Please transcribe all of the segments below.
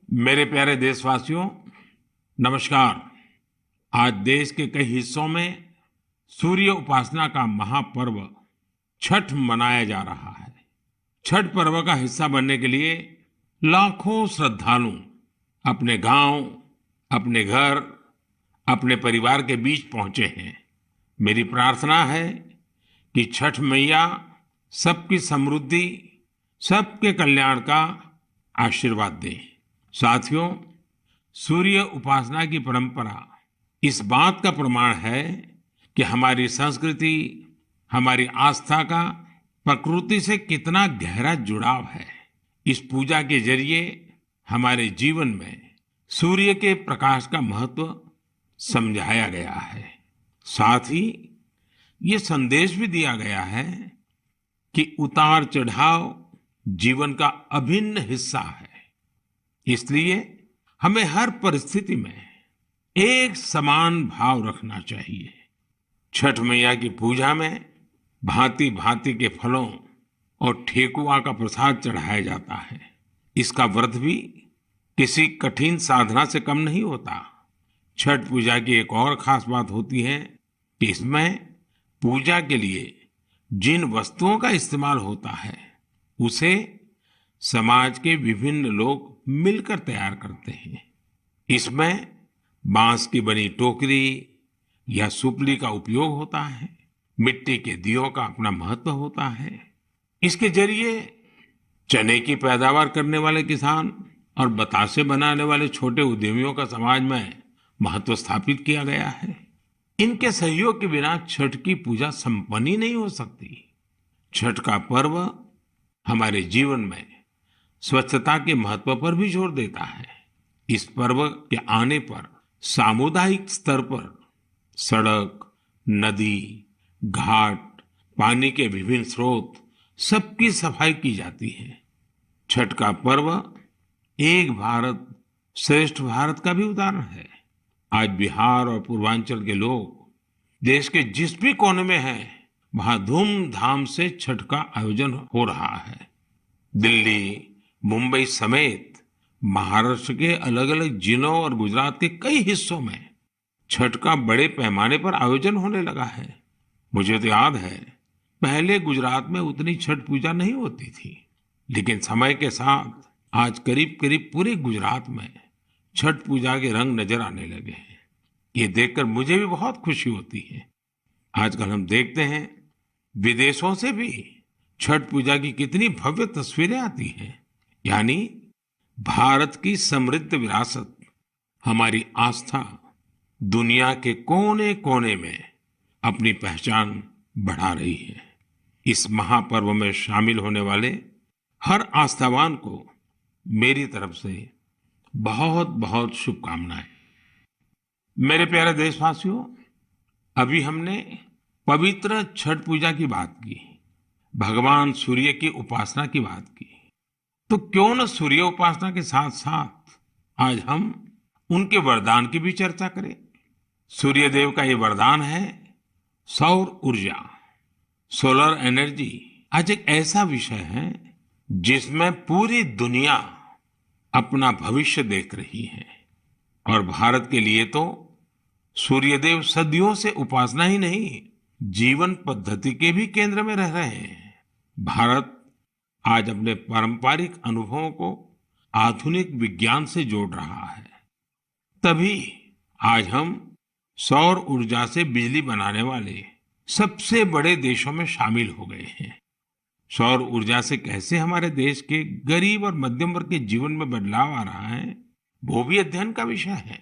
मेरे प्यारे देशवासियों, नमस्कार। आज देश के कई हिस्सों में सूर्य उपासना का महापर्व छठ मनाया जा रहा है। छठ पर्व का हिस्सा बनने के लिए लाखों श्रद्धालु अपने गांव, अपने घर, अपने परिवार के बीच पहुंचे हैं। मेरी प्रार्थना है कि छठ मैया सबकी समृद्धि, सबके कल्याण का आशीर्वाद दे। साथियों, सूर्य उपासना की परंपरा इस बात का प्रमाण है कि हमारी संस्कृति, हमारी आस्था का प्रकृति से कितना गहरा जुड़ाव है। इस पूजा के जरिए हमारे जीवन में सूर्य के प्रकाश का महत्व समझाया गया है। साथ ही ये संदेश भी दिया गया है कि उतार चढ़ाव जीवन का अभिन्न हिस्सा है। इसलिए हमें हर परिस्थिति में एक समान भाव रखना चाहिए। छठ मैया की पूजा में भांति भांति के फलों और ठेकुआ का प्रसाद चढ़ाया जाता है। इसका व्रत भी किसी कठिन साधना से कम नहीं होता। छठ पूजा की एक और खास बात होती है कि इसमें पूजा के लिए जिन वस्तुओं का इस्तेमाल होता है उसे समाज के विभिन्न लोग मिलकर तैयार करते हैं। इसमें बांस की बनी टोकरी या सुपली का उपयोग होता है। मिट्टी के दियों का अपना महत्व होता है। इसके जरिए चने की पैदावार करने वाले किसान और बतासे बनाने वाले छोटे उद्यमियों का समाज में महत्व स्थापित किया गया है। इनके सहयोग के बिना छठ की पूजा संपन्न ही नहीं हो सकती। छठ का पर्व हमारे जीवन में स्वच्छता के महत्व पर भी जोर देता है। इस पर्व के आने पर सामुदायिक स्तर पर सड़क, नदी, घाट, पानी के विभिन्न स्रोत सबकी सफाई की जाती है। छठ का पर्व एक भारत श्रेष्ठ भारत का भी उदाहरण है। आज बिहार और पूर्वांचल के लोग देश के जिस भी कोने में हैं, वहां धूमधाम से छठ का आयोजन हो रहा है। दिल्ली, मुंबई समेत महाराष्ट्र के अलग अलग जिलों और गुजरात के कई हिस्सों में छठ का बड़े पैमाने पर आयोजन होने लगा है। मुझे तो याद है, पहले गुजरात में उतनी छठ पूजा नहीं होती थी, लेकिन समय के साथ आज करीब करीब पूरे गुजरात में छठ पूजा के रंग नजर आने लगे हैं। ये देखकर मुझे भी बहुत खुशी होती है। आजकल हम देखते हैं विदेशों से भी छठ पूजा की कितनी भव्य तस्वीरें आती हैं। यानी भारत की समृद्ध विरासत, हमारी आस्था दुनिया के कोने कोने में अपनी पहचान बढ़ा रही है। इस महापर्व में शामिल होने वाले हर आस्थावान को मेरी तरफ से बहुत बहुत शुभकामनाएं। मेरे प्यारे देशवासियों, अभी हमने पवित्र छठ पूजा की बात की, भगवान सूर्य की उपासना की बात की। तो क्यों न सूर्य उपासना के साथ साथ आज हम उनके वरदान की भी चर्चा करें। सूर्य देव का ये वरदान है सौर ऊर्जा, सोलर एनर्जी। आज एक ऐसा विषय है जिसमें पूरी दुनिया अपना भविष्य देख रही है। और भारत के लिए तो सूर्यदेव सदियों से उपासना ही नहीं, जीवन पद्धति के भी केंद्र में रह रहे हैं। भारत आज अपने पारंपरिक अनुभवों को आधुनिक विज्ञान से जोड़ रहा है। तभी आज हम सौर ऊर्जा से बिजली बनाने वाले सबसे बड़े देशों में शामिल हो गए हैं। सौर ऊर्जा से कैसे हमारे देश के गरीब और मध्यम वर्ग के जीवन में बदलाव आ रहा है, वो भी अध्ययन का विषय है।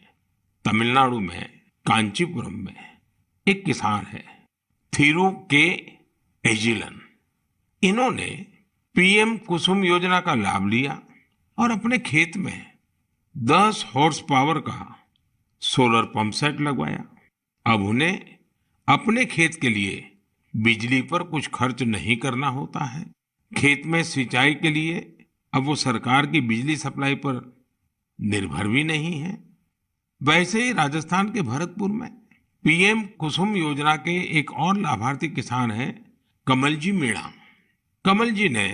तमिलनाडु में कांचीपुरम में एक किसान है, थिरु के एजिलन। इन्होंने पीएम कुसुम योजना का लाभ लिया और अपने खेत में 10 हॉर्स पावर का सोलर पंप सेट लगवाया। अब उन्हें अपने खेत के लिए बिजली पर कुछ खर्च नहीं करना होता है। खेत में सिंचाई के लिए अब वो सरकार की बिजली सप्लाई पर निर्भर भी नहीं है। वैसे ही राजस्थान के भरतपुर में पीएम कुसुम योजना के एक और लाभार्थी किसान हैं कमलजी मीणा। कमल जी ने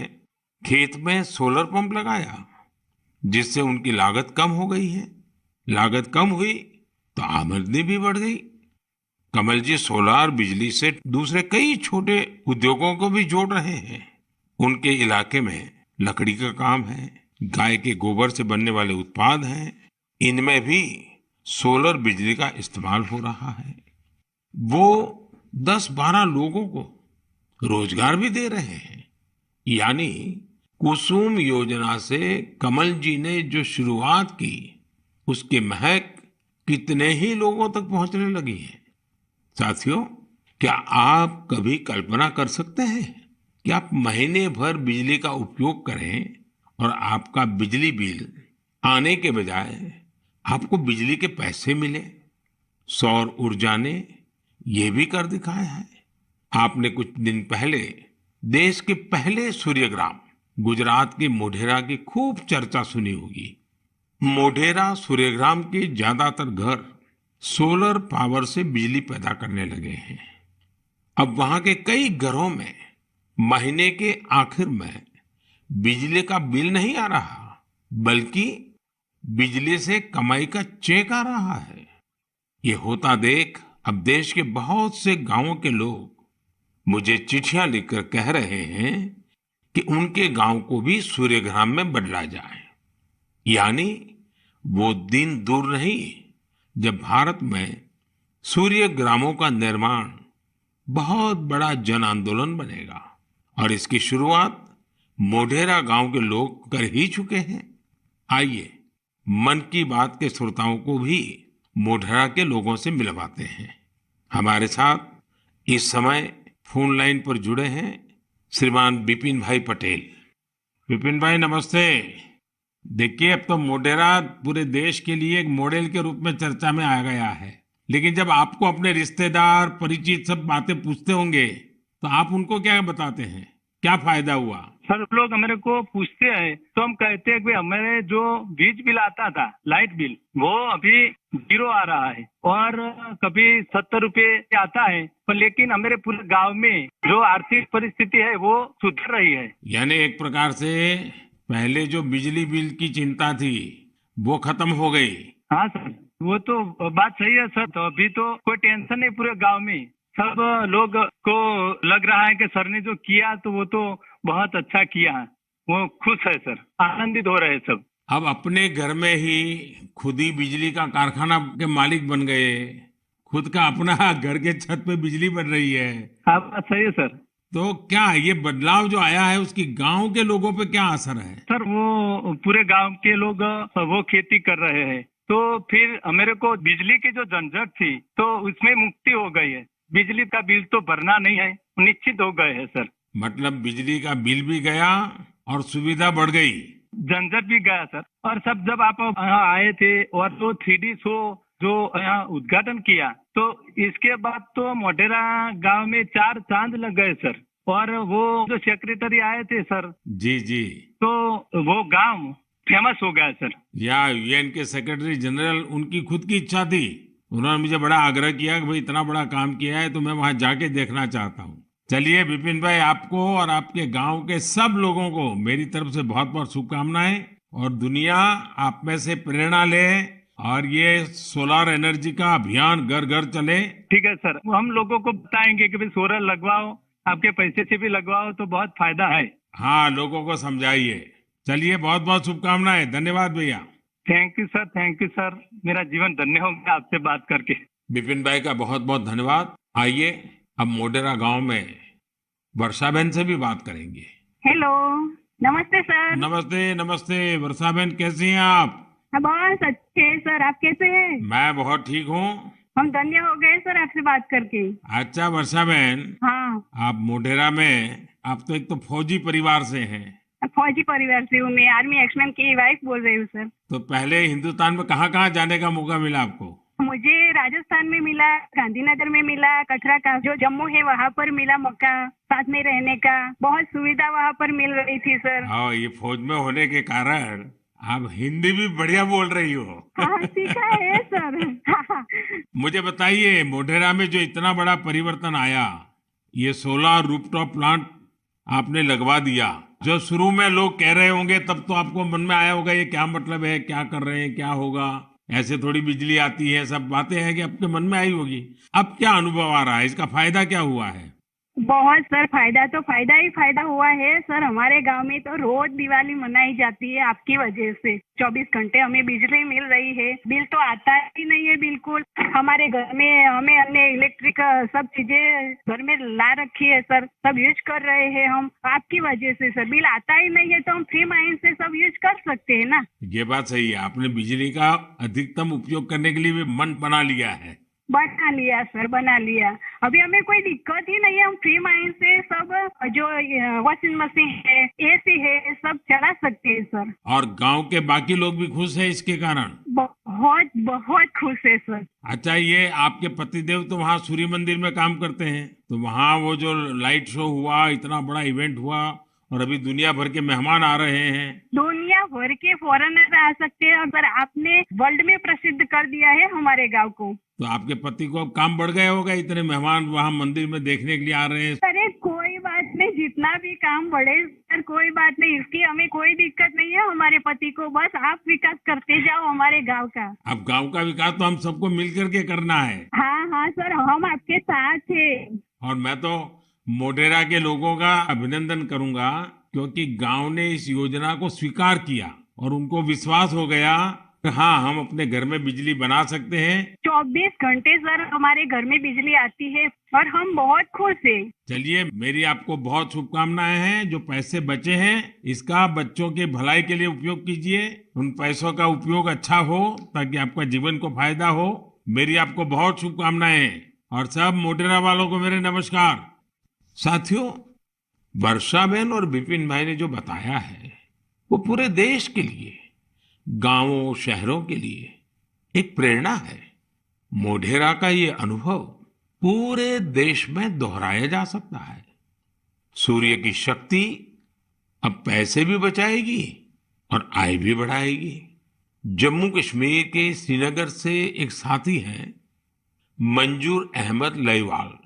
खेत में सोलर पंप लगाया, जिससे उनकी लागत कम हो गई है। लागत कम हुई तो आमदनी भी बढ़ गई। कमल जी सोलार बिजली से दूसरे कई छोटे उद्योगों को भी जोड़ रहे हैं। उनके इलाके में लकड़ी का काम है, गाय के गोबर से बनने वाले उत्पाद हैं, इनमें भी सोलर बिजली का इस्तेमाल हो रहा है। वो 10-12 लोगों को रोजगार भी दे रहे हैं। यानी कुसुम योजना से कमल जी ने जो शुरुआत की, उसकी महक कितने ही लोगों तक पहुंचने लगी है। साथियों, क्या आप कभी कल्पना कर सकते हैं कि आप महीने भर बिजली का उपयोग करें और आपका बिजली बिल आने के बजाय आपको बिजली के पैसे मिले? सौर ऊर्जा ने यह भी कर दिखाया है। आपने कुछ दिन पहले देश के पहले सूर्यग्राम गुजरात के मोढेरा की खूब चर्चा सुनी होगी। मोढेरा सूर्यग्राम के ज्यादातर घर सोलर पावर से बिजली पैदा करने लगे हैं। अब वहां के कई घरों में महीने के आखिर में बिजली का बिल नहीं आ रहा, बल्कि बिजली से कमाई का चेक आ रहा है। ये होता देख अब देश के बहुत से गांवों के लोग मुझे चिट्ठियां लिखकर कह रहे हैं कि उनके गांव को भी सूर्यग्राम में बदला जाए। यानी वो दिन दूर नहीं जब भारत में सूर्य ग्रामों का निर्माण बहुत बड़ा जन आंदोलन बनेगा। और इसकी शुरुआत मोढेरा गांव के लोग कर ही चुके हैं। आइए मन की बात के श्रोताओं को भी मोढेरा के लोगों से मिलवाते हैं। हमारे साथ इस समय फोन लाइन पर जुड़े हैं श्रीमान विपिन भाई पटेल। विपिन भाई नमस्ते। देखिए, अब तो मोढेरा पूरे देश के लिए एक मॉडल के रूप में चर्चा में आ गया है। लेकिन जब आपको अपने रिश्तेदार परिचित सब बातें पूछते होंगे तो आप उनको क्या बताते हैं? क्या फायदा हुआ? सर, लोग हमारे को पूछते हैं तो हम कहते हैं कि हमारे जो बीज बिल आता था, लाइट बिल, वो अभी 0 आ रहा है और कभी 70 रुपए आता है। पर लेकिन हमारे पूरे गांव में जो आर्थिक परिस्थिति है वो सुधर रही है। यानी एक प्रकार से पहले जो बिजली बिल की चिंता थी वो खत्म हो गई। हाँ सर, वो तो बात सही है सर। तो अभी तो कोई टेंशन नहीं पूरे गांव में। सब लोग को लग रहा है कि सर ने जो किया तो वो तो बहुत अच्छा किया है। वो खुश है सर, आनंदित हो रहे हैं सब। अब अपने घर में ही खुद ही बिजली का कारखाना के मालिक बन गए। खुद का अपना घर के छत पे बिजली बन रही है। हाँ, बात सही है सर। तो क्या ये बदलाव जो आया है उसकी गांव के लोगों पे क्या असर है? सर, वो पूरे गांव के लोग वो खेती कर रहे हैं तो फिर मेरे को बिजली की जो झंझट थी तो उसमें मुक्ति हो गई है। बिजली का बिल तो भरना नहीं है, निश्चित हो गए है सर। मतलब बिजली का बिल भी गया और सुविधा बढ़ गई, झंझट भी गया सर। और सब जब आप यहाँ आए थे और तो 3D शो जो यहाँ उद्घाटन किया तो इसके बाद तो मोढेरा गांव में 4 चांद लग गए सर। और वो जो सेक्रेटरी आए थे सर, जी जी, तो वो गांव फेमस हो गया सर। या यूएन के सेक्रेटरी जनरल, उनकी खुद की इच्छा थी। उन्होंने मुझे बड़ा आग्रह किया कि भाई इतना बड़ा काम किया है तो मैं वहां जाके देखना चाहता हूँ। चलिए विपिन भाई, आपको और आपके गांव के सब लोगों को मेरी तरफ से बहुत बहुत शुभकामनाएं। और दुनिया आप में से प्रेरणा ले और ये सोलर एनर्जी का अभियान घर घर चले। ठीक है सर, हम लोगों को बताएंगे कि भाई सोलर लगवाओ, आपके पैसे से भी लगवाओ तो बहुत फायदा है। हाँ, लोगों को समझाइए। चलिए, बहुत बहुत शुभकामनाएं। धन्यवाद भैया। Thank you sir, thank you sir. मेरा जीवन धन्य हो गया आपसे बात करके। विपिन भाई का बहुत बहुत धन्यवाद। आइए अब मोढेरा गांव में वर्षा बहन से भी बात करेंगे। हेलो, नमस्ते सर। नमस्ते नमस्ते। वर्षा बहन कैसी हैं आप? बहुत अच्छे हैं सर, आप कैसे हैं? मैं बहुत ठीक हूँ। हम धन्य हो गए सर आपसे बात करके। अच्छा वर्षा बहन, हाँ, आप मोढेरा में, आप तो एक तो फौजी परिवार से हैं। फौजी परिवार से हूँ मैं, आर्मी एक्समैन की वाइफ बोल रही हूँ सर। तो पहले हिंदुस्तान में कहाँ कहाँ जाने का मौका मिला आपको? मुझे राजस्थान में मिला, गांधीनगर में मिला, कटरा का जो जम्मू है वहाँ पर मिला मौका साथ में रहने का। बहुत सुविधा वहाँ पर मिल रही थी सर। हाँ, ये फौज में होने के कारण आप हिंदी भी बढ़िया बोल रही हो। हाँ, सीखा है सर। मुझे बताइए, मोढेरा में जो इतना बड़ा परिवर्तन आया, ये सोलर रूफटॉप प्लांट आपने लगवा दिया। जो शुरू में लोग कह रहे होंगे तब तो आपको मन में आया होगा ये क्या मतलब है, क्या कर रहे हैं, क्या होगा, ऐसे थोड़ी बिजली आती है, सब बातें हैं कि आपके मन में आई होगी। अब क्या अनुभव आ रहा है, इसका फायदा क्या हुआ है? बहुत सर, फायदा तो फायदा ही फायदा हुआ है सर। हमारे गांव में तो रोज दिवाली मनाई जाती है आपकी वजह से। 24 घंटे हमें बिजली मिल रही है, बिल तो आता ही नहीं है बिल्कुल। हमारे घर में हमें अन्य इलेक्ट्रिक सब चीजें घर में ला रखी है सर, सब यूज कर रहे हैं हम आपकी वजह से सर। बिल आता ही नहीं है तो हम फ्री माइंड से सब यूज कर सकते हैं ना। ये बात सही है, आपने बिजली का अधिकतम उपयोग करने के लिए भी मन बना लिया है। बना लिया सर, बना लिया। अभी हमें कोई दिक्कत ही नहीं है, हम फ्री माइंड से सब जो वॉशिंग मशीन है, एसी है, सब चला सकते हैं सर। और गांव के बाकी लोग भी खुश हैं इसके कारण? बहुत बहुत खुश है सर। अच्छा, ये आपके पतिदेव तो वहाँ सूर्य मंदिर में काम करते हैं, तो वहाँ वो जो लाइट शो हुआ, इतना बड़ा इवेंट हुआ, और अभी दुनिया भर के मेहमान आ रहे हैं। दुनिया भर के फॉरेनर आ सकते हैं और सर आपने वर्ल्ड में प्रसिद्ध कर दिया है हमारे गांव को। तो आपके पति को अब काम बढ़ गया होगा, इतने मेहमान वहाँ मंदिर में देखने के लिए आ रहे हैं। अरे कोई बात नहीं, जितना भी काम बढ़े सर, कोई बात नहीं, इसकी हमें कोई दिक्कत नहीं है हमारे पति को। बस आप विकास करते जाओ हमारे गांव का। अब गांव का विकास तो हम सबको मिल करके करना है। हाँ हाँ सर, हम आपके साथ हैं। और मैं तो मोढेरा के लोगों का अभिनंदन करूंगा, क्योंकि गांव ने इस योजना को स्वीकार किया और उनको विश्वास हो गया कि हाँ, हम अपने घर में बिजली बना सकते हैं। 24 घंटे सर हमारे घर में बिजली आती है और हम बहुत खुश हैं। चलिए, मेरी आपको बहुत शुभकामनाएं हैं। जो पैसे बचे हैं इसका बच्चों के भलाई के लिए उपयोग कीजिए। उन पैसों का उपयोग अच्छा हो ताकि आपका जीवन को फायदा हो। मेरी आपको बहुत शुभकामनाएं और सब मोढेरा वालों को मेरे नमस्कार। साथियों, वर्षाबेन और विपिन भाई ने जो बताया है वो पूरे देश के लिए, गांवों शहरों के लिए एक प्रेरणा है। मोढेरा का ये अनुभव पूरे देश में दोहराया जा सकता है। सूर्य की शक्ति अब पैसे भी बचाएगी और आय भी बढ़ाएगी। जम्मू कश्मीर के श्रीनगर से एक साथी हैं मंजूर अहमद लईवाल।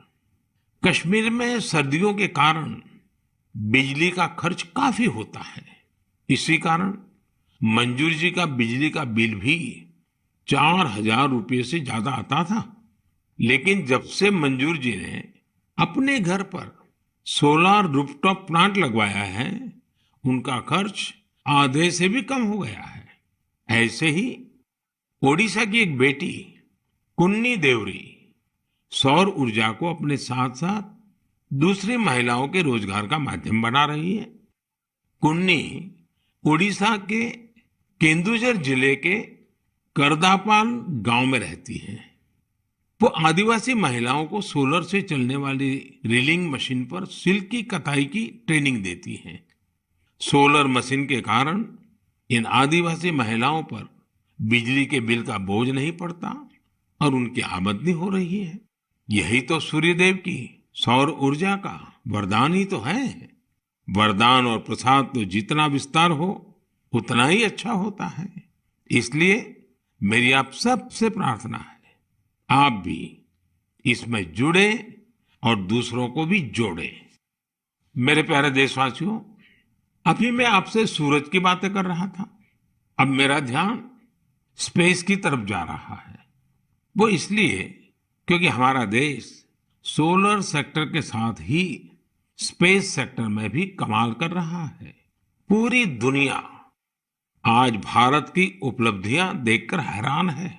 कश्मीर में सर्दियों के कारण बिजली का खर्च काफी होता है। इसी कारण मंजूर जी का बिजली का बिल भी 4,000 रुपये से ज्यादा आता था। लेकिन जब से मंजूर जी ने अपने घर पर सोलर रूफटॉप प्लांट लगवाया है, उनका खर्च आधे से भी कम हो गया है। ऐसे ही ओडिशा की एक बेटी कुन्नी देवरी सौर ऊर्जा को अपने साथ साथ दूसरी महिलाओं के रोजगार का माध्यम बना रही है। कुन्नी ओडिशा के केंदुझर जिले के करदापाल गांव में रहती है। वो आदिवासी महिलाओं को सोलर से चलने वाली रीलिंग मशीन पर सिल्क की कताई की ट्रेनिंग देती हैं। सोलर मशीन के कारण इन आदिवासी महिलाओं पर बिजली के बिल का बोझ नहीं पड़ता और उनकी आमदनी हो रही है। यही तो सूर्यदेव की सौर ऊर्जा का वरदान ही तो है। वरदान और प्रसाद तो जितना विस्तार हो उतना ही अच्छा होता है। इसलिए मेरी आप सबसे प्रार्थना है, आप भी इसमें जुड़े और दूसरों को भी जोड़े। मेरे प्यारे देशवासियों, अभी मैं आपसे सूरज की बातें कर रहा था। अब मेरा ध्यान स्पेस की तरफ जा रहा है। वो इसलिए क्योंकि हमारा देश सोलर सेक्टर के साथ ही स्पेस सेक्टर में भी कमाल कर रहा है। पूरी दुनिया आज भारत की उपलब्धियां देखकर हैरान है।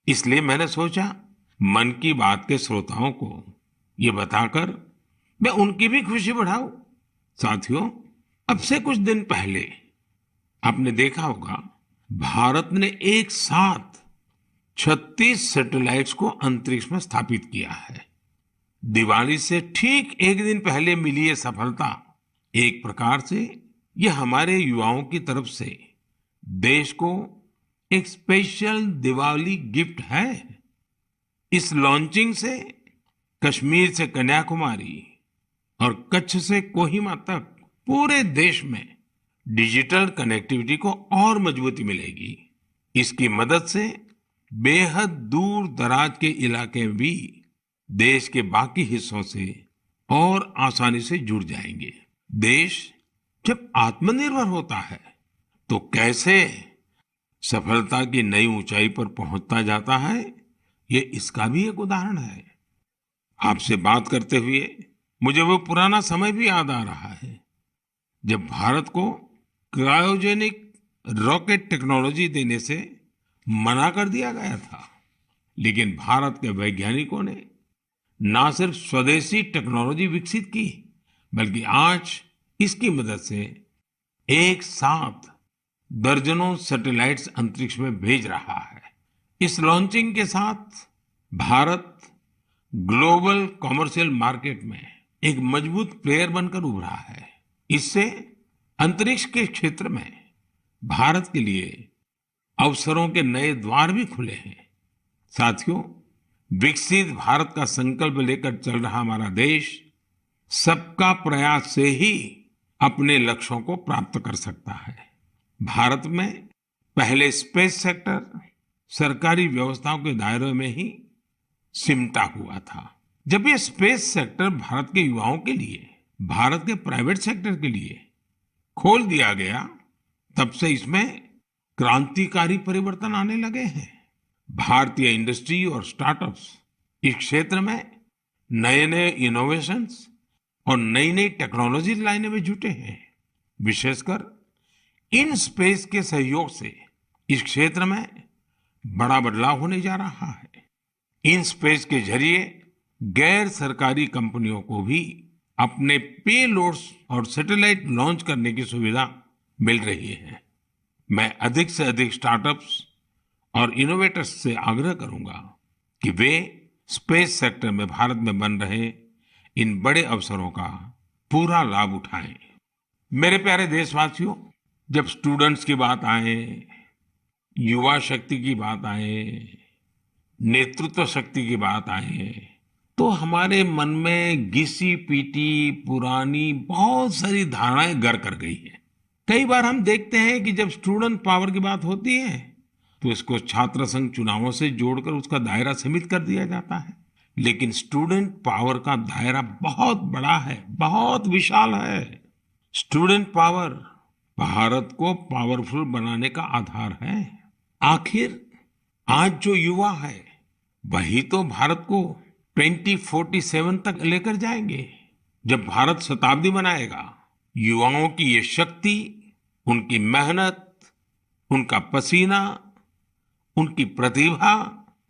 इसलिए मैंने सोचा मन की बात के श्रोताओं को ये बताकर मैं उनकी भी खुशी बढ़ाऊं। साथियों, अब से कुछ दिन पहले आपने देखा होगा भारत ने एक साथ 36 सैटेलाइट्स को अंतरिक्ष में स्थापित किया है। दिवाली से ठीक एक दिन पहले मिली ये सफलता एक प्रकार से ये हमारे युवाओं की तरफ से देश को एक स्पेशल दिवाली गिफ्ट है। इस लॉन्चिंग से कश्मीर से कन्याकुमारी और कच्छ से कोहिमा तक पूरे देश में डिजिटल कनेक्टिविटी को और मजबूती मिलेगी। इसकी मदद से बेहद दूर दराज के इलाके भी देश के बाकी हिस्सों से और आसानी से जुड़ जाएंगे। देश जब आत्मनिर्भर होता है तो कैसे सफलता की नई ऊंचाई पर पहुंचता जाता है, ये इसका भी एक उदाहरण है। आपसे बात करते हुए मुझे वो पुराना समय भी याद आ रहा है जब भारत को क्रायोजेनिक रॉकेट टेक्नोलॉजी देने से मना कर दिया गया था। लेकिन भारत के वैज्ञानिकों ने ना सिर्फ स्वदेशी टेक्नोलॉजी विकसित की, बल्कि आज इसकी मदद से एक साथ दर्जनों सैटेलाइट्स अंतरिक्ष में भेज रहा है। इस लॉन्चिंग के साथ भारत ग्लोबल कॉमर्शियल मार्केट में एक मजबूत प्लेयर बनकर उभरा है। इससे अंतरिक्ष के क्षेत्र में भारत के लिए अवसरों के नए द्वार भी खुले हैं। साथियों, विकसित भारत का संकल्प लेकर चल रहा हमारा देश सबका प्रयास से ही अपने लक्ष्यों को प्राप्त कर सकता है। भारत में पहले स्पेस सेक्टर सरकारी व्यवस्थाओं के दायरे में ही सिमटा हुआ था। जब ये स्पेस सेक्टर भारत के युवाओं के लिए, भारत के प्राइवेट सेक्टर के लिए खोल दिया गया, तब से इसमें क्रांतिकारी परिवर्तन आने लगे हैं। भारतीय इंडस्ट्री और स्टार्टअप्स इस क्षेत्र में नए नए इनोवेशंस और नई नई टेक्नोलॉजी लाने में जुटे हैं। विशेषकर इन स्पेस के सहयोग से इस क्षेत्र में बड़ा बदलाव होने जा रहा है। इन स्पेस के जरिए गैर सरकारी कंपनियों को भी अपने पेलोड्स और सैटेलाइट लॉन्च करने की सुविधा मिल रही है। मैं अधिक से अधिक स्टार्टअप्स और इनोवेटर्स से आग्रह करूंगा कि वे स्पेस सेक्टर में भारत में बन रहे इन बड़े अवसरों का पूरा लाभ उठाएं। मेरे प्यारे देशवासियों, जब स्टूडेंट्स की बात आए, युवा शक्ति की बात आए, नेतृत्व शक्ति की बात आए, तो हमारे मन में घिसी पीटी पुरानी बहुत सारी धारणाएं घर कर गई हैं। कई बार हम देखते हैं कि जब स्टूडेंट पावर की बात होती है तो इसको छात्र संघ चुनावों से जोड़कर उसका दायरा सीमित कर दिया जाता है। लेकिन स्टूडेंट पावर का दायरा बहुत बड़ा है, बहुत विशाल है। स्टूडेंट पावर भारत को पावरफुल बनाने का आधार है। आखिर आज जो युवा है वही तो भारत को 2047 तक लेकर जाएंगे। जब भारत शताब्दी मनाएगा, युवाओं की ये शक्ति, उनकी मेहनत, उनका पसीना, उनकी प्रतिभा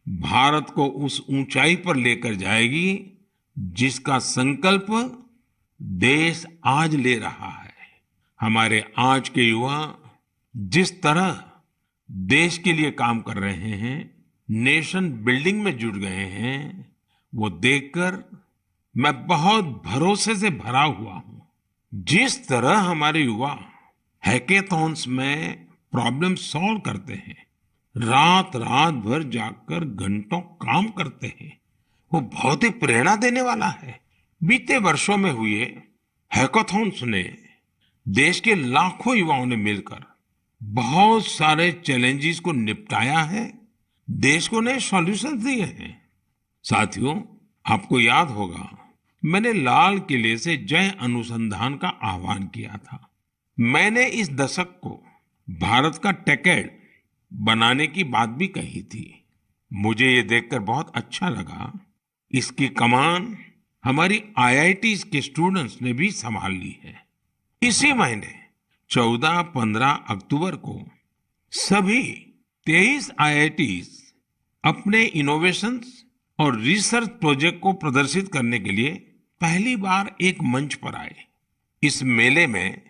भारत को उस ऊंचाई पर लेकर जाएगी जिसका संकल्प देश आज ले रहा है। हमारे आज के युवा जिस तरह देश के लिए काम कर रहे हैं, नेशन बिल्डिंग में जुट गए हैं, वो देखकर मैं बहुत भरोसे से भरा हुआ हूं। जिस तरह हमारे युवा हैकेथॉन्स में प्रॉब्लम सॉल्व करते हैं, रात रात भर जाकर घंटों काम करते हैं, वो बहुत ही प्रेरणा देने वाला है। बीते वर्षों में हुए हैकाथॉन्स ने देश के लाखों युवाओं ने मिलकर बहुत सारे चैलेंजेस को निपटाया है, देश को नए सॉल्यूशन दिए हैं। साथियों, आपको याद होगा मैंने लाल किले से जय अनुसंधान का आह्वान किया था। मैंने इस दशक को भारत का टेकेड बनाने की बात भी कही थी। मुझे ये देखकर बहुत अच्छा लगा, इसकी कमान हमारी आईआईटीज के स्टूडेंट्स ने भी संभाल ली है। इसी महीने 14-15 अक्टूबर को सभी 23 आईआईटीज अपने इनोवेशंस और रिसर्च प्रोजेक्ट को प्रदर्शित करने के लिए पहली बार एक मंच पर आए। इस मेले में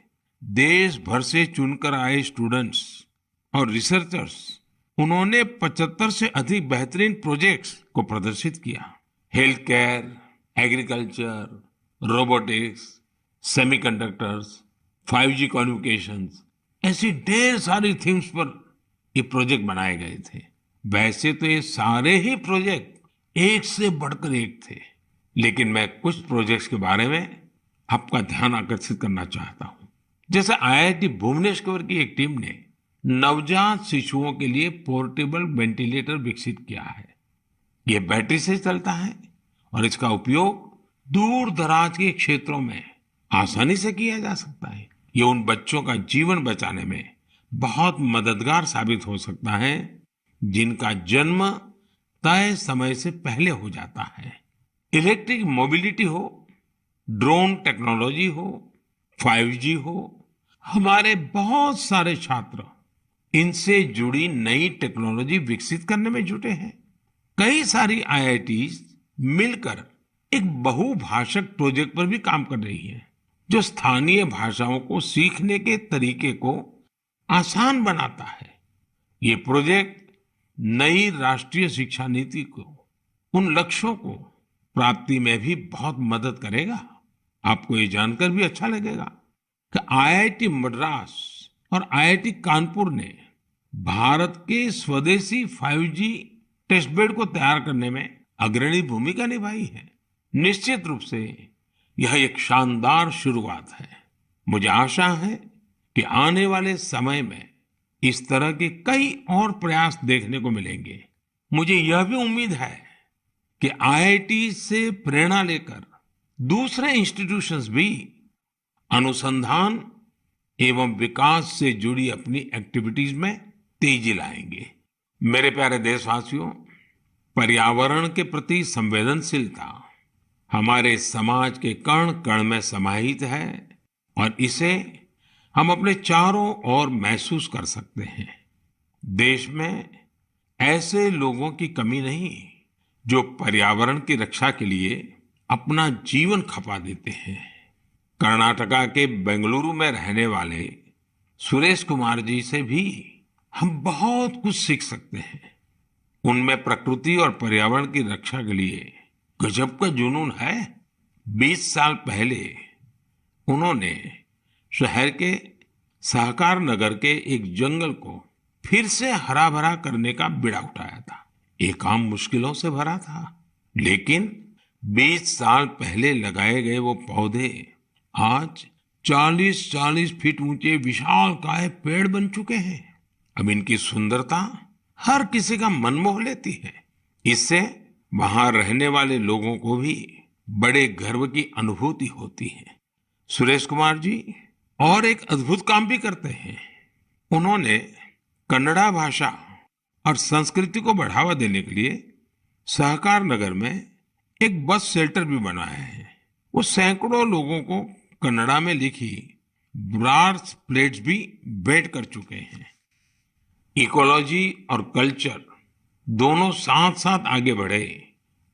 देश भर से चुनकर आए स्टूडेंट्स और रिसर्चर्स, उन्होंने 75 से अधिक बेहतरीन प्रोजेक्ट्स को प्रदर्शित किया। Health care, agriculture, robotics, semiconductors, 5G communications, ऐसी ढेर सारी थीम्स पर ये प्रोजेक्ट बनाए गए थे। वैसे तो ये सारे ही प्रोजेक्ट एक से बढ़कर एक थे, लेकिन मैं कुछ प्रोजेक्ट्स के बारे में आपका ध्यान आकर्षित करना चाहता हूं। जैसे आईआईटी भुवनेश्वर की एक टीम ने नवजात शिशुओं के लिए पोर्टेबल वेंटिलेटर विकसित किया है। ये बैटरी से चलता है और इसका उपयोग दूर दराज के क्षेत्रों में आसानी से किया जा सकता है। ये उन बच्चों का जीवन बचाने में बहुत मददगार साबित हो सकता है जिनका जन्म तय समय से पहले हो जाता है। इलेक्ट्रिक मोबिलिटी हो, ड्रोन टेक्नोलॉजी हो, 5G हो, हमारे बहुत सारे छात्र इनसे जुड़ी नई टेक्नोलॉजी विकसित करने में जुटे हैं। कई सारी IITs मिलकर एक बहुभाषक प्रोजेक्ट पर भी काम कर रही है, जो स्थानीय भाषाओं को सीखने के तरीके को आसान बनाता है। ये प्रोजेक्ट नई राष्ट्रीय शिक्षा नीति को, उन लक्ष्यों को प्राप्ति में भी बहुत मदद करेगा। आपको ये जानकर भी अच्छा लगेगा कि IIT मद्रास और IIT कानपुर ने भारत के स्वदेशी 5G टेस्टबेड को तैयार करने में अग्रणी भूमिका निभाई है। निश्चित रूप से यह एक शानदार शुरुआत है। मुझे आशा है कि आने वाले समय में इस तरह के कई और प्रयास देखने को मिलेंगे। मुझे यह भी उम्मीद है कि IIT से प्रेरणा लेकर दूसरे इंस्टीट्यूशंस भी अनुसंधान एवं विकास से जुड़ी अपनी एक्टिविटीज में तेजी लाएंगे। मेरे प्यारे देशवासियों, पर्यावरण के प्रति संवेदनशीलता हमारे समाज के कण कण में समाहित है और इसे हम अपने चारों ओर महसूस कर सकते हैं। देश में ऐसे लोगों की कमी नहीं जो पर्यावरण की रक्षा के लिए अपना जीवन खपा देते हैं। कर्नाटका के बेंगलुरु में रहने वाले सुरेश कुमार जी से भी हम बहुत कुछ सीख सकते हैं। उनमें प्रकृति और पर्यावरण की रक्षा के लिए गजब का जुनून है। 20 साल पहले उन्होंने शहर के सहकार नगर के एक जंगल को फिर से हरा भरा करने का बीड़ा उठाया था। ये काम मुश्किलों से भरा था, लेकिन 20 साल पहले लगाए गए वो पौधे आज 40-40 फीट ऊंचे विशालकाय पेड़ बन चुके हैं। अब इनकी सुंदरता हर किसी का मन मोह लेती है। इससे वहां रहने वाले लोगों को भी बड़े गर्व की अनुभूति होती है। सुरेश कुमार जी और एक अद्भुत काम भी करते हैं। उन्होंने कन्नड़ा भाषा और संस्कृति को बढ़ावा देने के लिए सहकार नगर में एक बस शेल्टर भी बनाया है। वो सैकड़ों लोगों को कन्नड़ा में लिखी ब्रास प्लेट्स भी भेंट कर चुके हैं। इकोलॉजी और कल्चर दोनों साथ साथ आगे बढ़े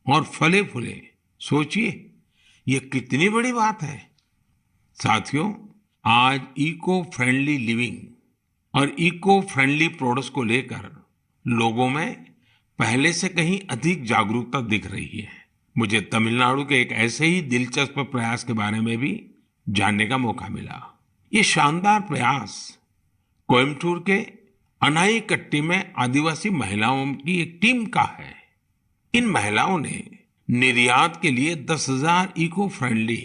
और फले फूले। सोचिए, ये कितनी बड़ी बात है। साथियों, आज इको फ्रेंडली लिविंग और इको फ्रेंडली प्रोडक्ट्स को लेकर लोगों में पहले से कहीं अधिक जागरूकता दिख रही है। मुझे तमिलनाडु के एक ऐसे ही दिलचस्प प्रयास के बारे में भी जानने का मौका मिला। ये शानदार प्रयास कोयम्बटूर के अनाईकट्टी में आदिवासी महिलाओं की एक टीम का है। इन महिलाओं ने निर्यात के लिए 10,000 eco friendly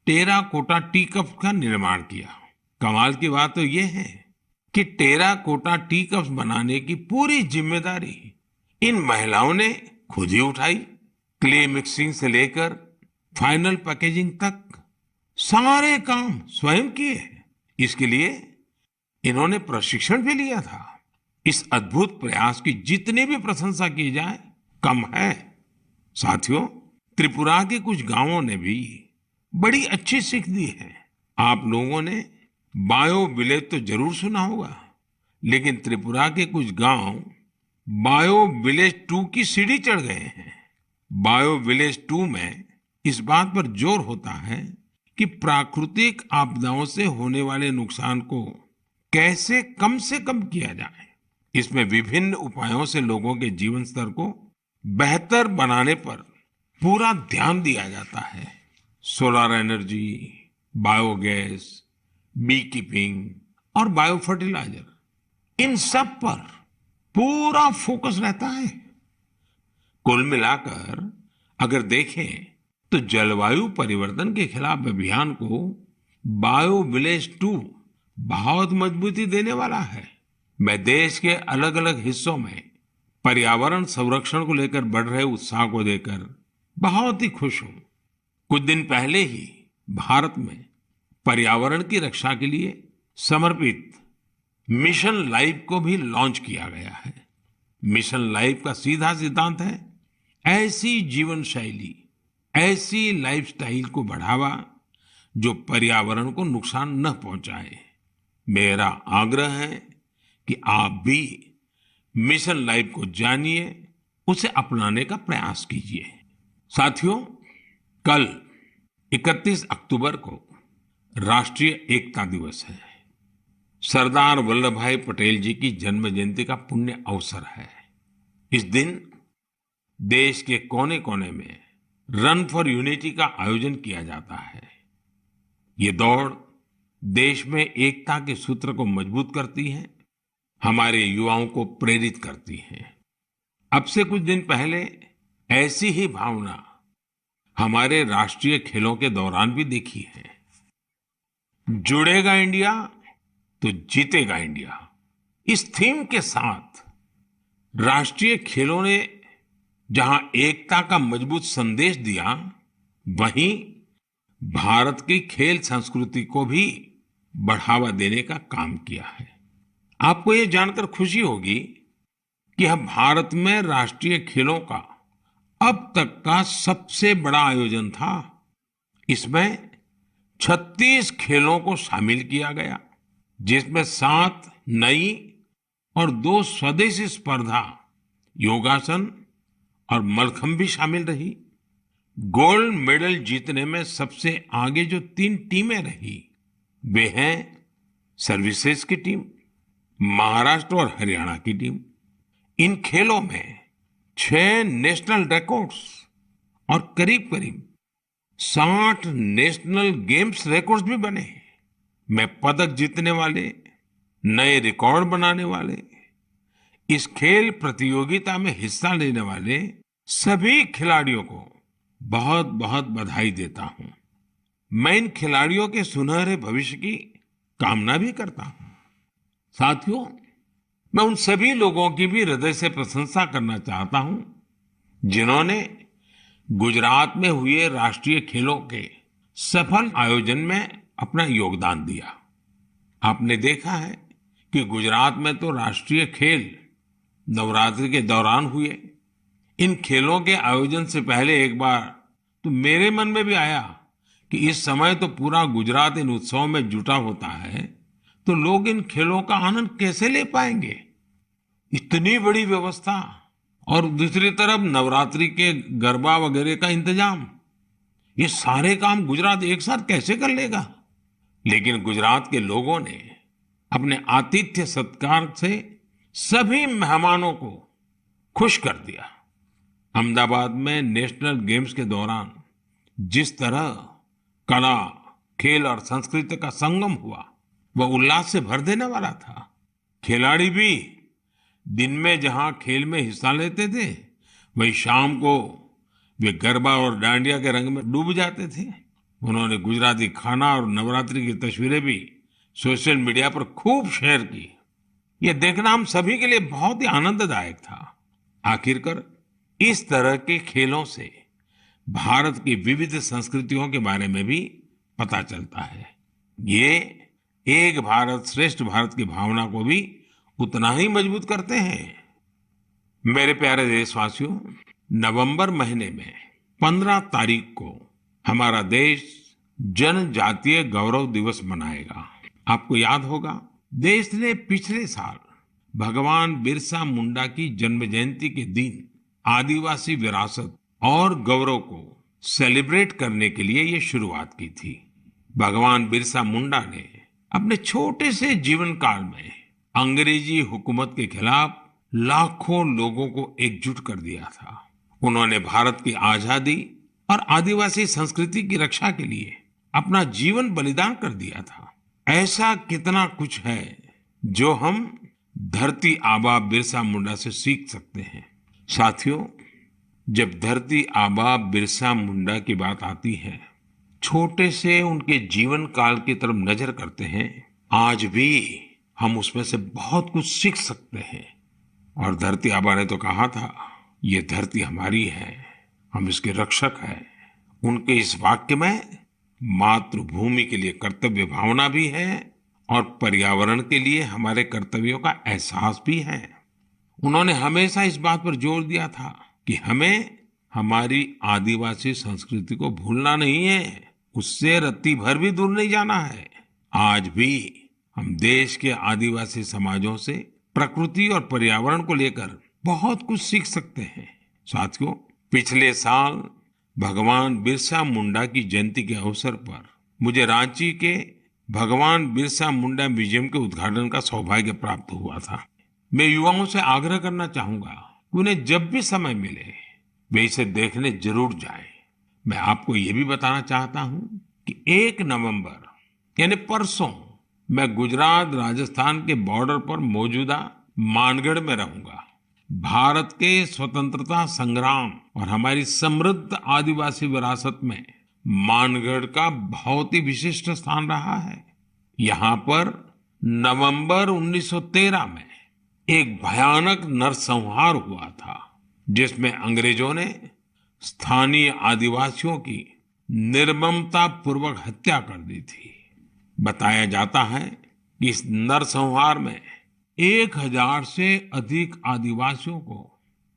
terracotta tea cup का निर्माण किया। कमाल की बात तो यह है कि टेराकोटा टी कप्स बनाने की पूरी जिम्मेदारी इन महिलाओं ने खुद ही उठाई। क्ले मिक्सिंग से लेकर फाइनल पैकेजिंग तक सारे काम स्वयं किए। इसके लिए इन्होंने प्रशिक्षण भी लिया था। इस अद्भुत प्रयास की जितनी भी प्रशंसा की जाए कम है। साथियों, त्रिपुरा के कुछ गांवों ने भी बड़ी अच्छी सीख दी है। आप लोगों ने बायो विलेज तो जरूर सुना होगा, लेकिन त्रिपुरा के कुछ गांव बायो विलेज 2 की सीढ़ी चढ़ गए हैं। बायो विलेज 2 में इस बात पर जोर होता है कि प्राकृतिक आपदाओं से होने वाले नुकसान को कैसे कम से कम किया जाए। इसमें विभिन्न उपायों से लोगों के जीवन स्तर को बेहतर बनाने पर पूरा ध्यान दिया जाता है। Solar energy, biogas, bee keeping और बायो फर्टिलाइजर, इन सब पर पूरा फोकस रहता है। कुल मिलाकर अगर देखें तो जलवायु परिवर्तन के खिलाफ अभियान को बायो विलेज 2 बहुत मजबूती देने वाला है। मैं देश के अलग अलग हिस्सों में पर्यावरण संरक्षण को लेकर बढ़ रहे उत्साह को देखकर बहुत ही खुश हूं। कुछ दिन पहले ही भारत में पर्यावरण की रक्षा के लिए समर्पित मिशन लाइफ को भी लॉन्च किया गया है। मिशन लाइफ का सीधा सिद्धांत है ऐसी जीवन शैली, ऐसी लाइफस्टाइल को बढ़ावा जो पर्यावरण को नुकसान न पहुंचाए। मेरा आग्रह है कि आप भी मिशन लाइफ को जानिए, उसे अपनाने का प्रयास कीजिए। साथियों, कल 31 अक्टूबर को राष्ट्रीय एकता दिवस है। सरदार वल्लभ भाई पटेल जी की जन्म जयंती का पुण्य अवसर है। इस दिन देश के कोने कोने में रन फॉर यूनिटी का आयोजन किया जाता है। ये दौड़ देश में एकता के सूत्र को मजबूत करती है, हमारे युवाओं को प्रेरित करती है। अब से कुछ दिन पहले ऐसी ही भावना हमारे राष्ट्रीय खेलों के दौरान भी देखी है। जुड़ेगा इंडिया तो जीतेगा इंडिया, इस थीम के साथ राष्ट्रीय खेलों ने जहां एकता का मजबूत संदेश दिया, वहीं भारत की खेल संस्कृति को भी बढ़ावा देने का काम किया है। आपको ये जानकर खुशी होगी कि यह भारत में राष्ट्रीय खेलों का अब तक का सबसे बड़ा आयोजन था। इसमें 36 खेलों को शामिल किया गया, जिसमें 7 नई और 2 स्वदेशी स्पर्धा योगासन और मलखंब भी शामिल रही। गोल्ड मेडल जीतने में सबसे आगे जो 3 टीमें रही, वे हैं सर्विसेज की टीम, महाराष्ट्र और हरियाणा की टीम। इन खेलों में 6 नेशनल रिकॉर्ड्स और करीब करीब 60 नेशनल गेम्स रिकॉर्ड्स भी बने। मैं पदक जीतने वाले, नए रिकॉर्ड बनाने वाले, इस खेल प्रतियोगिता में हिस्सा लेने वाले सभी खिलाड़ियों को बहुत बहुत बधाई देता हूं। मैं इन खिलाड़ियों के सुनहरे भविष्य की कामना भी करता हूं। साथियों, मैं उन सभी लोगों की भी हृदय से प्रशंसा करना चाहता हूं जिन्होंने गुजरात में हुए राष्ट्रीय खेलों के सफल आयोजन में अपना योगदान दिया। आपने देखा है कि गुजरात में तो राष्ट्रीय खेल नवरात्रि के दौरान हुए। इन खेलों के आयोजन से पहले एक बार तो मेरे मन में भी आया कि इस समय तो पूरा गुजरात इन उत्सवों में जुटा होता है, तो लोग इन खेलों का आनंद कैसे ले पाएंगे। इतनी बड़ी व्यवस्था और दूसरी तरफ नवरात्रि के गरबा वगैरह का इंतजाम, ये सारे काम गुजरात एक साथ कैसे कर लेगा। लेकिन गुजरात के लोगों ने अपने आतिथ्य सत्कार से सभी मेहमानों को खुश कर दिया। अहमदाबाद में नेशनल गेम्स के दौरान जिस तरह कला, खेल और संस्कृति का संगम हुआ, वह उल्लास से भर देने वाला था। खिलाड़ी भी दिन में जहां खेल में हिस्सा लेते थे, वहीं शाम को वे गरबा और डांडिया के रंग में डूब जाते थे। उन्होंने गुजराती खाना और नवरात्रि की तस्वीरें भी सोशल मीडिया पर खूब शेयर की। यह देखना हम सभी के लिए बहुत ही आनंददायक था। आखिरकार इस तरह के खेलों से भारत की विविध संस्कृतियों के बारे में भी पता चलता है। ये एक भारत श्रेष्ठ भारत की भावना को भी उतना ही मजबूत करते हैं। मेरे प्यारे देशवासियों, नवंबर महीने में 15 तारीख को हमारा देश जनजातीय गौरव दिवस मनाएगा। आपको याद होगा, देश ने पिछले साल भगवान बिरसा मुंडा की जन्म जयंती के दिन आदिवासी विरासत और गौरव को सेलिब्रेट करने के लिए ये शुरुआत की थी। भगवान बिरसा मुंडा ने अपने छोटे से जीवन काल में अंग्रेजी हुकूमत के खिलाफ लाखों लोगों को एकजुट कर दिया था। उन्होंने भारत की आजादी और आदिवासी संस्कृति की रक्षा के लिए अपना जीवन बलिदान कर दिया था। ऐसा कितना कुछ है जो हम धरती आबा बिरसा मुंडा से सीख सकते हैं। साथियों, जब धरती आबा बिरसा मुंडा की बात आती है, छोटे से उनके जीवन काल की तरफ नजर करते हैं, आज भी हम उसमें से बहुत कुछ सीख सकते हैं। और धरती आबा ने तो कहा था, ये धरती हमारी है, हम इसके रक्षक हैं। उनके इस वाक्य में मातृभूमि के लिए कर्तव्य भावना भी है और पर्यावरण के लिए हमारे कर्तव्यों का एहसास भी है। उन्होंने हमेशा इस बात पर जोर दिया था कि हमें हमारी आदिवासी संस्कृति को भूलना नहीं है, उससे रत्ती भर भी दूर नहीं जाना है। आज भी हम देश के आदिवासी समाजों से प्रकृति और पर्यावरण को लेकर बहुत कुछ सीख सकते हैं। साथियों, पिछले साल भगवान बिरसा मुंडा की जयंती के अवसर पर मुझे रांची के भगवान बिरसा मुंडा म्यूजियम के उद्घाटन का सौभाग्य प्राप्त हुआ था। मैं युवाओं से आग्रह करना चाहूंगा कि उन्हें जब भी समय मिले वे इसे देखने जरूर जाएं। मैं आपको ये भी बताना चाहता हूं कि 1 नवंबर यानी परसों मैं गुजरात राजस्थान के बॉर्डर पर मौजूदा मानगढ़ में रहूंगा। भारत के स्वतंत्रता संग्राम और हमारी समृद्ध आदिवासी विरासत में मानगढ़ का बहुत ही विशिष्ट स्थान रहा है। यहाँ पर नवंबर 1913 में एक भयानक नरसंहार हुआ था, जिसमें अंग्रेजों ने स्थानीय आदिवासियों की निर्ममता पूर्वक हत्या कर दी थी। बताया जाता है कि इस नरसंहार में 1000 से अधिक आदिवासियों को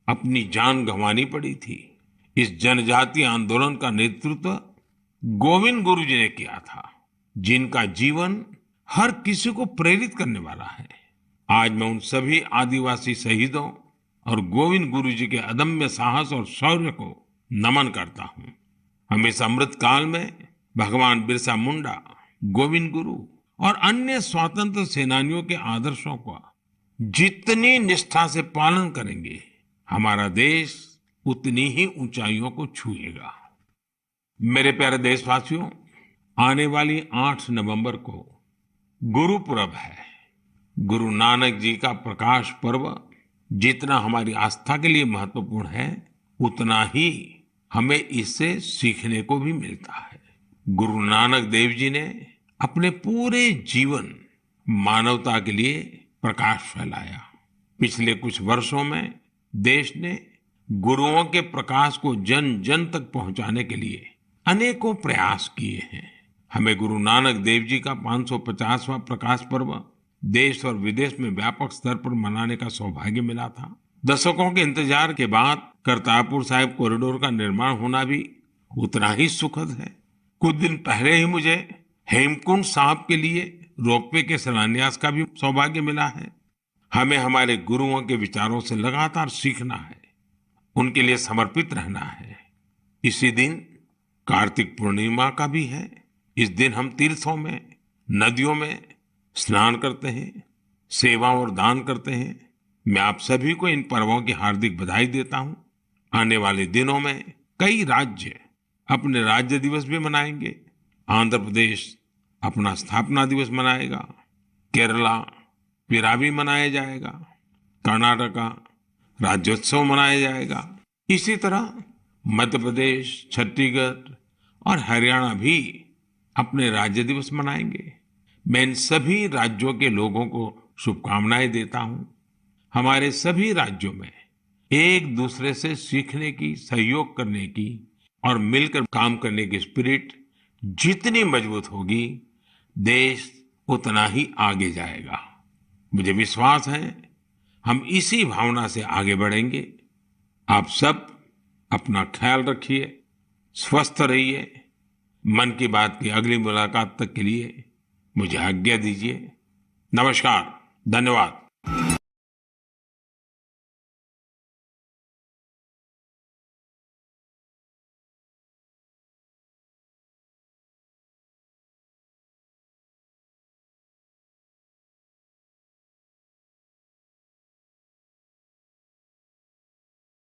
अपनी जान गंवानी पड़ी थी। इस जनजातीय आंदोलन का नेतृत्व गोविंद गुरु जी ने किया था, जिनका जीवन हर किसी को प्रेरित करने वाला है। आज मैं उन सभी आदिवासी शहीदों और गोविंद गुरु जी के अदम्य साहस और शौर्य को नमन करता हूँ। हम इस अमृत काल में भगवान बिरसा मुंडा, गोविंद गुरु और अन्य स्वतंत्र सेनानियों के आदर्शों का जितनी निष्ठा से पालन करेंगे, हमारा देश उतनी ही ऊंचाइयों को छुएगा। मेरे प्यारे देशवासियों, आने वाली 8 नवंबर को गुरुपुरब है। गुरु नानक जी का प्रकाश पर्व जितना हमारी आस्था के लिए महत्वपूर्ण है, उतना ही हमें इससे सीखने को भी मिलता है। गुरु नानक देव जी ने अपने पूरे जीवन मानवता के लिए प्रकाश फैलाया। पिछले कुछ वर्षों में देश ने गुरुओं के प्रकाश को जन जन तक पहुंचाने के लिए अनेकों प्रयास किए हैं। हमें गुरु नानक देव जी का 550वां प्रकाश पर्व देश और विदेश में व्यापक स्तर पर मनाने का सौभाग्य मिला था। दशकों के इंतजार के बाद करतारपुर साहिब कॉरिडोर का निर्माण होना भी उतना ही सुखद है। कुछ दिन पहले ही मुझे हेमकुंड साहिब के लिए रोपवे के शिलान्यास का भी सौभाग्य मिला है। हमें हमारे गुरुओं के विचारों से लगातार सीखना है, उनके लिए समर्पित रहना है। इसी दिन कार्तिक पूर्णिमा का भी है। इस दिन हम तीर्थों में, नदियों में स्नान करते हैं, सेवा और दान करते हैं। मैं आप सभी को इन पर्वों की हार्दिक बधाई देता हूं। आने वाले दिनों में कई राज्य अपने राज्य दिवस भी मनाएंगे। आंध्र प्रदेश अपना स्थापना दिवस मनाएगा, केरला पिरावी मनाया जाएगा, कर्नाटका राज्योत्सव मनाया जाएगा। इसी तरह मध्य प्रदेश, छत्तीसगढ़ और हरियाणा भी अपने राज्य दिवस मनाएंगे। मैं इन सभी राज्यों के लोगों को शुभकामनाएं देता हूं। हमारे सभी राज्यों में एक दूसरे से सीखने की, सहयोग करने की और मिलकर काम करने की स्पिरिट जितनी मजबूत होगी, देश उतना ही आगे जाएगा। मुझे विश्वास है हम इसी भावना से आगे बढ़ेंगे। आप सब अपना ख्याल रखिए, स्वस्थ रहिए। मन की बात की अगली मुलाकात तक के लिए मुझे आज्ञा दीजिए। नमस्कार, धन्यवाद।